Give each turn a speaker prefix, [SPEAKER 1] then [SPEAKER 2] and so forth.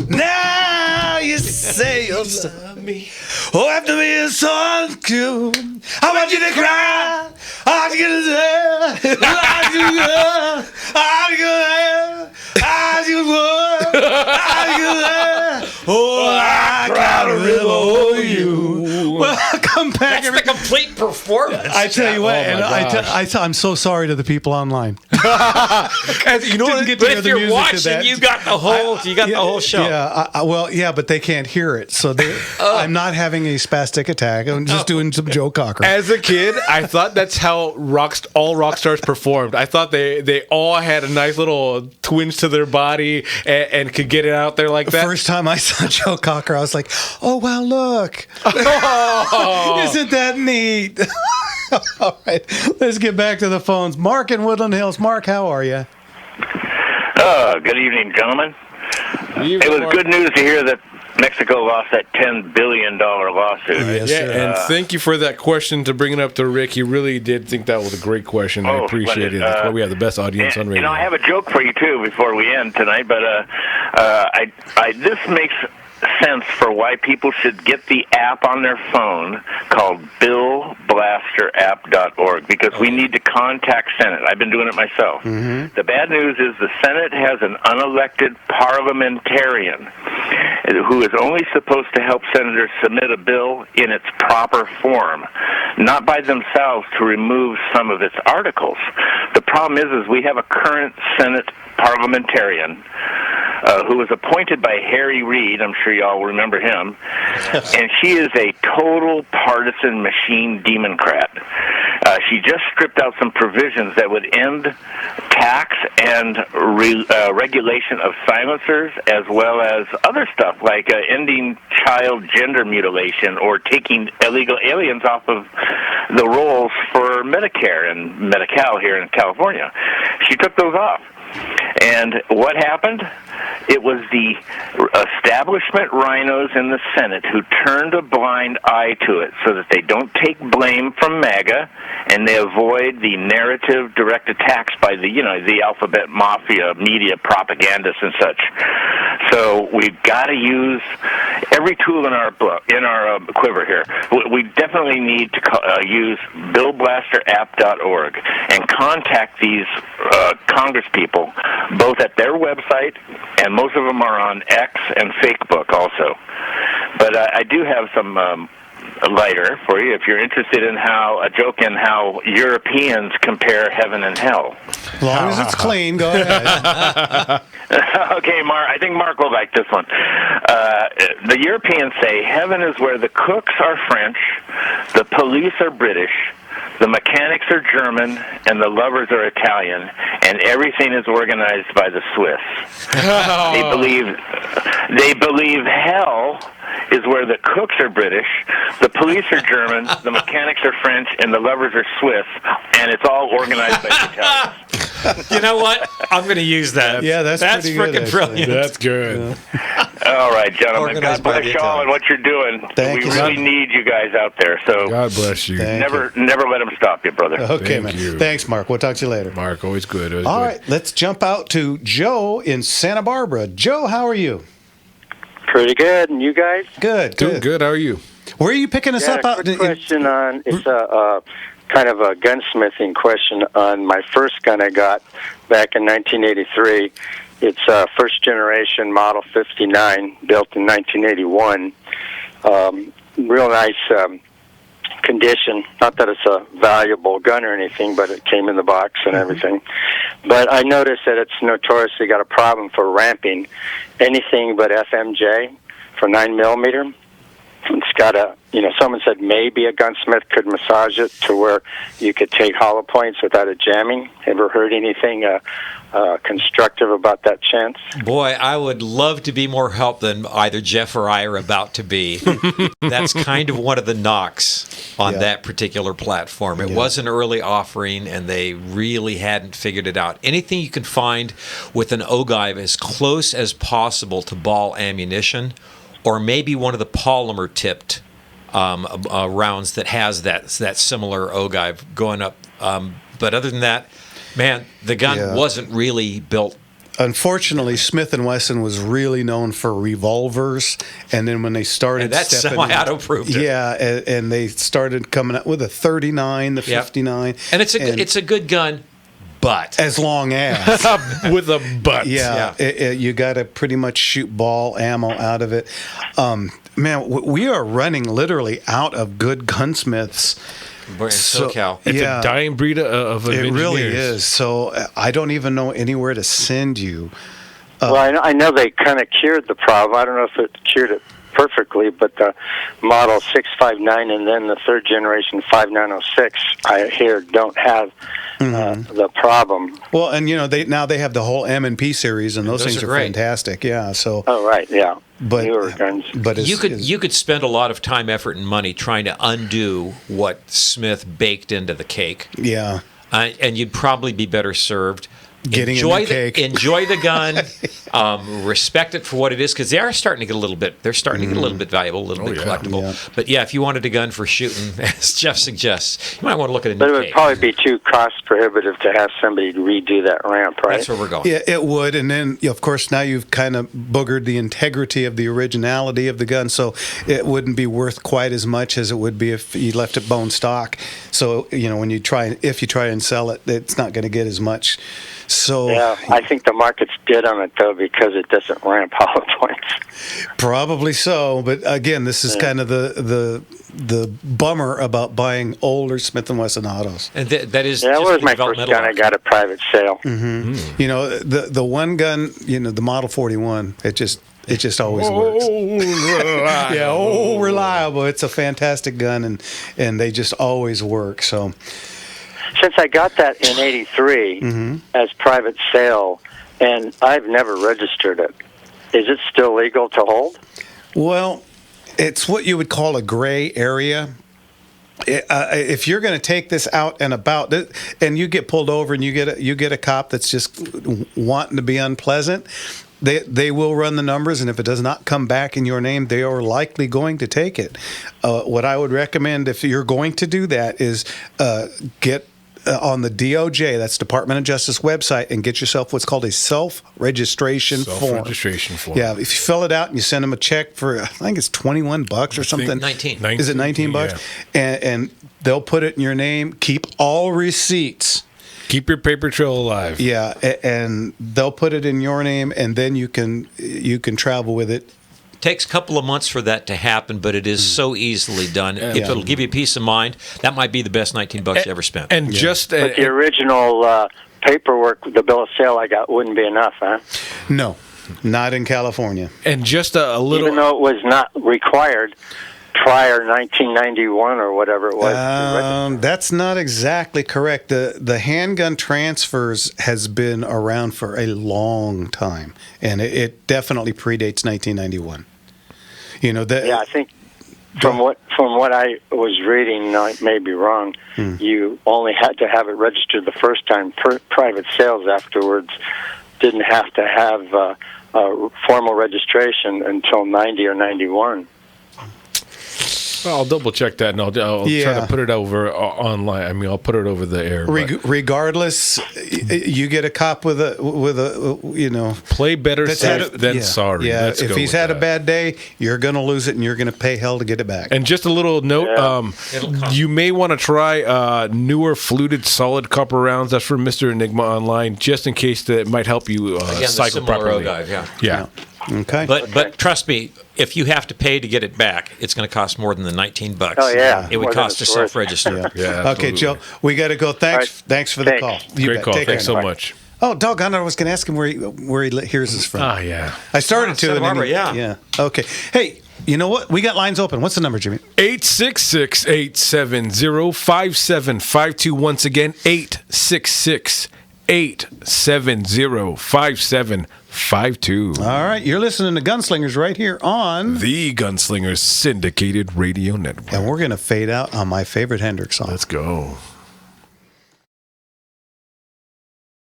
[SPEAKER 1] Now you say you'll love me. Oh, after being so untrue, I want you to cry. I want you to say, I want you to oh, I got a river over you. Welcome back.
[SPEAKER 2] That's the complete performance.
[SPEAKER 1] I tell you what, I'm so sorry to the people online.
[SPEAKER 2] You know what? But if you're watching, you got the whole show.
[SPEAKER 1] Yeah, but they can't hear it, so I'm not having a spastic attack. I'm just doing some Joe Cocker.
[SPEAKER 3] As a kid, I thought that's how all rock stars performed. I thought they all had a nice little twinge to their body and could get it out there like that.
[SPEAKER 1] First time I saw Joe Cocker, I was like, "Oh wow, look! Isn't that neat?" All right, let's get back to the phones. Mark in Woodland Hills. Mark, how are you?
[SPEAKER 4] Good evening, gentlemen. It was good news to hear that Mexico lost that $10 billion lawsuit.
[SPEAKER 1] Yes,
[SPEAKER 3] yeah, and thank you for that question to bring it up to Rick. He really did think that was a great question. I appreciate it. That's why we have the best audience on radio.
[SPEAKER 4] I have a joke for you, too, before we end tonight, but this makes sense for why people should get the app on their phone called billblasterapp.org, because we need to contact Senate. I've been doing it myself. Mm-hmm. The bad news is the Senate has an unelected parliamentarian who is only supposed to help senators submit a bill in its proper form, not by themselves to remove some of its articles. The problem is we have a current Senate parliamentarian who was appointed by Harry Reid. I'm sure y'all remember him. And she is a total partisan machine democrat. She just stripped out some provisions that would end tax and regulation of silencers, as well as other stuff like ending child gender mutilation or taking illegal aliens off of the rolls for Medicare and Medi-Cal here in California. She took those off. And what happened? It was the establishment rhinos in the Senate who turned a blind eye to it so that they don't take blame from MAGA and they avoid the narrative direct attacks by the alphabet mafia, media propagandists and such. So we've got to use every tool in our quiver here. We definitely need to use billblasterapp.org and contact these Congress people, both at their website, and most of them are on X and Facebook also. But I do have some lighter for you if you're interested in a joke in how Europeans compare heaven and hell.
[SPEAKER 1] As long as it's clean, go ahead.
[SPEAKER 4] Okay, Mark. I think Mark will like this one. The Europeans say heaven is where the cooks are French, the police are British, the mechanics are German, and the lovers are Italian, and everything is organized by the Swiss. They believe hell is where the cooks are British, the police are German, the mechanics are French, and the lovers are Swiss, and it's all organized by the Italians.
[SPEAKER 2] You know what? I'm going to use that.
[SPEAKER 1] Yeah, that's
[SPEAKER 2] freaking brilliant.
[SPEAKER 3] That's good.
[SPEAKER 1] Yeah.
[SPEAKER 4] All right, gentlemen.
[SPEAKER 2] Organized
[SPEAKER 4] God bless y'all and what you're doing.
[SPEAKER 1] Thank
[SPEAKER 4] we
[SPEAKER 1] you,
[SPEAKER 4] really
[SPEAKER 1] son.
[SPEAKER 4] need you guys out there. So
[SPEAKER 3] God bless you.
[SPEAKER 4] never let them stop you, brother.
[SPEAKER 1] Okay,
[SPEAKER 3] Thank
[SPEAKER 1] man.
[SPEAKER 3] you.
[SPEAKER 1] Thanks, Mark. We'll talk to you later.
[SPEAKER 3] Mark, always good.
[SPEAKER 1] All right, let's jump out to Joe in Santa Barbara. Joe, how are you?
[SPEAKER 5] Pretty good, and you guys?
[SPEAKER 1] Good.
[SPEAKER 3] Doing good. How are you?
[SPEAKER 1] Where are you picking us up out?
[SPEAKER 5] Quick question on it's a kind of a gunsmithing question on my first gun I got back in 1983. It's a first generation Model 59, built in 1981. Real nice condition. Not that it's a valuable gun or anything, but it came in the box and everything. But I noticed that it's notoriously got a problem for ramping anything but FMJ for 9mm. It's got someone said maybe a gunsmith could massage it to where you could take hollow points without it jamming. Ever heard anything constructive about that chance?
[SPEAKER 2] Boy, I would love to be more help than either Jeff or I are about to be. That's kind of one of the knocks on that particular platform. It was an early offering, and they really hadn't figured it out. Anything you can find with an ogive as close as possible to ball ammunition, or maybe one of the polymer-tipped rounds that has that similar ogive going up. But other than that, man, the gun wasn't really built
[SPEAKER 1] unfortunately, Smith & Wesson was really known for revolvers, and then when they started,
[SPEAKER 2] And that's semi-auto proved it.
[SPEAKER 1] Yeah, and they started coming up with a 39, the 59,
[SPEAKER 2] and it's a good gun, but
[SPEAKER 1] as long as
[SPEAKER 3] with a butt.
[SPEAKER 1] you got to pretty much shoot ball ammo out of it. Man, we are running literally out of good gunsmiths.
[SPEAKER 2] we're in SoCal.
[SPEAKER 3] It's a dying breed of engineers.
[SPEAKER 1] It really is. So I don't even know anywhere to send you.
[SPEAKER 5] Well, I know they kind of cured the problem. I don't know if it cured it perfectly, but the model 659 and then the third generation 5906, I hear, don't have the problem.
[SPEAKER 1] Well, and they have the whole M&P series, and those things are
[SPEAKER 2] great.
[SPEAKER 1] fantastic. Yeah. So.
[SPEAKER 5] Oh, right, yeah.
[SPEAKER 1] But
[SPEAKER 5] newer guns.
[SPEAKER 1] But
[SPEAKER 2] You could spend a lot of time, effort, and money trying to undo what Smith baked into the cake.
[SPEAKER 1] Yeah.
[SPEAKER 2] And you'd probably be better served.
[SPEAKER 1] Getting a new cake.
[SPEAKER 2] Enjoy the gun, respect it for what it is, because they are starting to get a little bit. They're starting to get a little bit valuable, a little bit collectible.
[SPEAKER 1] Yeah.
[SPEAKER 2] But yeah, if you wanted a gun for shooting, as Jeff suggests, you might want to look at a new
[SPEAKER 5] But it would
[SPEAKER 2] cake.
[SPEAKER 5] probably be too cost prohibitive to have somebody redo that ramp, right?
[SPEAKER 2] That's where we're going.
[SPEAKER 1] Yeah, it would. And then, of course, now you've kind of boogered the integrity of the originality of the gun, so it wouldn't be worth quite as much as it would be if you left it bone stock. So, when if you try and sell it, it's not going to get as much. So
[SPEAKER 5] Yeah, I think the market's dead on it, though, because it doesn't ramp hollow points.
[SPEAKER 1] probably so. But again, this is kind of the bummer about buying older Smith & Wesson autos.
[SPEAKER 2] And that is
[SPEAKER 5] Yeah, that
[SPEAKER 2] just
[SPEAKER 5] was
[SPEAKER 2] the
[SPEAKER 5] my first
[SPEAKER 2] developmental
[SPEAKER 5] gun I got at private sale.
[SPEAKER 1] The one gun, the Model 41, it just always works. Reliable. It's a fantastic gun, and they just always work. So,
[SPEAKER 5] Since I got that in '83 as private sale, and I've never registered it, is it still legal to hold?
[SPEAKER 1] well, it's what you would call a gray area. If you're going to take this out and about, and you get pulled over, and you get a cop that's just wanting to be unpleasant, they will run the numbers, and if it does not come back in your name, they are likely going to take it. What I would recommend if you're going to do that is get on the DOJ, that's Department of Justice website, and get yourself what's called a self-registration form.
[SPEAKER 3] Self-registration form.
[SPEAKER 1] Yeah, if you fill it out and you send them a check for, I think it's $21 or something.
[SPEAKER 2] 19.
[SPEAKER 1] Is it $19?
[SPEAKER 3] Yeah.
[SPEAKER 1] And they'll put it in your name. Keep all receipts.
[SPEAKER 3] Keep your paper trail alive.
[SPEAKER 1] Yeah, and they'll put it in your name, and then you can travel with it.
[SPEAKER 2] Takes a couple of months for that to happen, but it is so easily done. If it'll give you peace of mind, that might be the best $19 you ever spent.
[SPEAKER 3] And just
[SPEAKER 5] But the original paperwork, the bill of sale I got, wouldn't be enough, huh?
[SPEAKER 1] No, not in California.
[SPEAKER 3] and just a little.
[SPEAKER 5] Even though it was not required prior 1991 or whatever it was. to register.
[SPEAKER 1] That's not exactly correct. The handgun transfers has been around for a long time, and it definitely predates 1991.
[SPEAKER 5] Yeah, I think from what I was reading, I may be wrong, you only had to have it registered the first time. Private sales afterwards didn't have to have a formal registration until 90 or 91.
[SPEAKER 3] I'll double check that, and I'll try to put it over online. I mean, I'll put it over the air.
[SPEAKER 1] Regardless, you get a cop with a
[SPEAKER 3] play better safe than sorry.
[SPEAKER 1] Yeah,
[SPEAKER 3] Let's
[SPEAKER 1] if
[SPEAKER 3] go
[SPEAKER 1] he's
[SPEAKER 3] with
[SPEAKER 1] had a
[SPEAKER 3] that.
[SPEAKER 1] bad day, you're going to lose it, and you're going to pay hell to get it back.
[SPEAKER 3] And just a little note, you may want to try newer fluted solid copper rounds. That's from Mr. Enigma Online, just in case that might help you
[SPEAKER 2] Again, the
[SPEAKER 3] cycle
[SPEAKER 2] similar
[SPEAKER 3] properly.
[SPEAKER 2] Ogive,
[SPEAKER 3] Yeah.
[SPEAKER 1] Okay.
[SPEAKER 2] But trust me, if you have to pay to get it back, it's going to cost more than the $19.
[SPEAKER 5] Oh, yeah.
[SPEAKER 2] It would
[SPEAKER 5] More than
[SPEAKER 2] cost to
[SPEAKER 5] it's worth.
[SPEAKER 2] self-register.
[SPEAKER 3] Yeah,
[SPEAKER 1] Okay,
[SPEAKER 3] absolutely.
[SPEAKER 1] Joe, we got to go. Thanks for the
[SPEAKER 5] Thanks.
[SPEAKER 1] call. You
[SPEAKER 3] Great
[SPEAKER 1] bet.
[SPEAKER 3] call.
[SPEAKER 1] Take
[SPEAKER 3] Thanks
[SPEAKER 1] care.
[SPEAKER 3] so much.
[SPEAKER 1] Oh, doggone it, I was going to ask him where he hears us from.
[SPEAKER 3] Ah, yeah.
[SPEAKER 1] I started to.
[SPEAKER 2] Santa
[SPEAKER 1] and then
[SPEAKER 2] Barbara, yeah.
[SPEAKER 1] Yeah. Okay. Hey, you know what? We got lines open. What's the number, Jimmy?
[SPEAKER 3] 866-870-5752. Once again, 866-870-5752.
[SPEAKER 1] All right. You're listening to Gunslingers right here on.
[SPEAKER 3] The Gunslingers Syndicated Radio Network.
[SPEAKER 1] And we're going to fade out on my favorite Hendrix song.
[SPEAKER 3] Let's go.